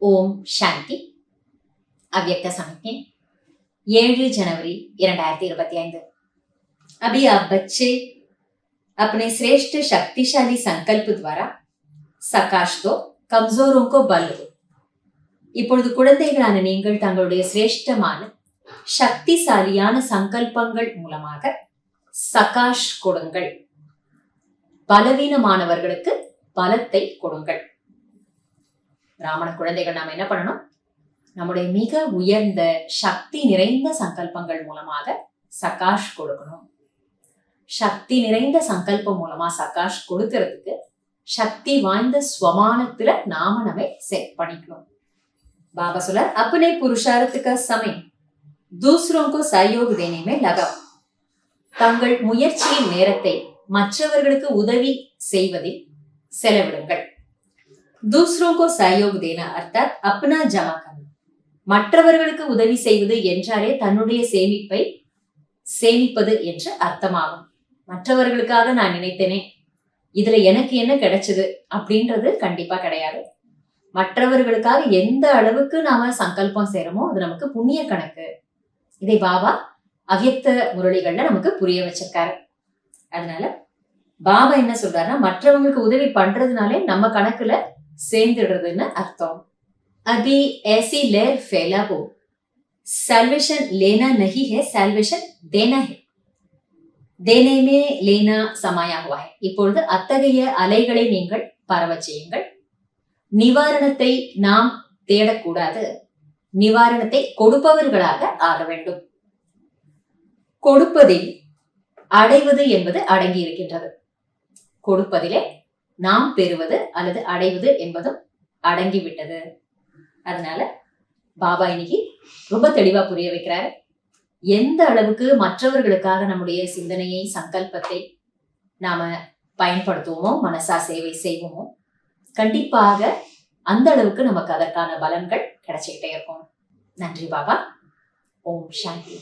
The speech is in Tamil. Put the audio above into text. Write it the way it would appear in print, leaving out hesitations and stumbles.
ओम शांति अव्यक्त संज्ञा 7 जनवरी 2025। अभी आप बच्चे अपने श्रेष्ठ शक्तिशाली संकल्प द्वारा सकाश दो, कमजोरों को बल दो। இப்பொழுது குழந்தைகளான நீங்கள் தங்களுடைய சிரேஷ்டமான சக்திசாலியான சங்கல்பங்கள் மூலமாக சகாஷ் கொடுங்கள். பலவீனமானவர்களுக்கு பலத்தை கொடுங்கள். பிராமண குழந்தைகள் நாம என்ன பண்ணணும்? நம்முடைய மிக உயர்ந்த சக்தி நிறைந்த சங்கல்பங்கள் மூலமாக சகாஷ் கொடுக்கணும். சக்தி நிறைந்த சங்கல்பம் மூலமா சகாஷ் கொடுக்கறதுக்கு சக்தி வாய்ந்த ஸ்வமானத்துல நாம நம்மை செட் பண்ணிக்கணும். बाबा सोलर अपने पुरुषार्थ का समय दूसरों को सहयोग देने में लगाओ. தங்கள் முயற்சியின் நேரத்தை மற்றவர்களுக்கு உதவி செய்வதில் செலவிடுங்கள். दूसरों को सहयोग देना अर्थात अपना जमा करना. மற்றவர்களுக்கு உதவி செய்வது என்றாலே தன்னுடைய சேமிப்பை சேமிப்பது என்று அர்த்தமாகும். மற்றவர்களுக்காக நான் நினைத்தேனே, இதுல எனக்கு என்ன கிடைச்சது அப்படின்றது கண்டிப்பா கிடையாது. மற்றவர்களுக்காக எந்த அளவுக்கு நாம சங்கல்பம் செய்யறோமோ அது நமக்கு புண்ணிய கணக்கு. இதை பாபா அவ்யக்த முரளிகள்ல நமக்கு புரிய வச்சிருக்காரு. அதனால பாபா என்ன சொல்றாருன்னா, மற்றவங்களுக்கு உதவி பண்றதுனாலே நம்ம கணக்குல சேர்ந்துடுறதுன்னு அர்த்தம். अभी ऐसी लहर फैला हो, सैल्वेशन लेना नहीं है, सैल्वेशन देना है. देने में लेना समाया हुआ है. இப்பொழுது அத்தகைய அலைகளை நீங்கள் பரவ செய்யுங்கள். நிவாரணத்தை நாம் தேடக்கூடாது, நிவாரணத்தை கொடுப்பவர்களாக ஆக வேண்டும். கொடுப்பதில் அடைவது என்பது அடங்கி இருக்கின்றது. கொடுப்பதிலே நாம் பெறுவது அல்லது அடைவது என்பதும் அடங்கிவிட்டது. அதனால பாபா இன்னைக்கு ரொம்ப தெளிவா புரிய வைக்கிறாரு. எந்த அளவுக்கு மற்றவர்களுக்காக நம்முடைய சிந்தனையை சங்கல்பத்தை நாம பயன்படுத்துவோமோ, மனசா சேவை செய்வோமோ, கண்டிப்பாக அந்த அளவுக்கு நமக்கு அதற்கான பலன்கள் கிடைச்சிக்கிட்டே இருக்கும். நன்றி பாபா. ஓம் சாந்தி.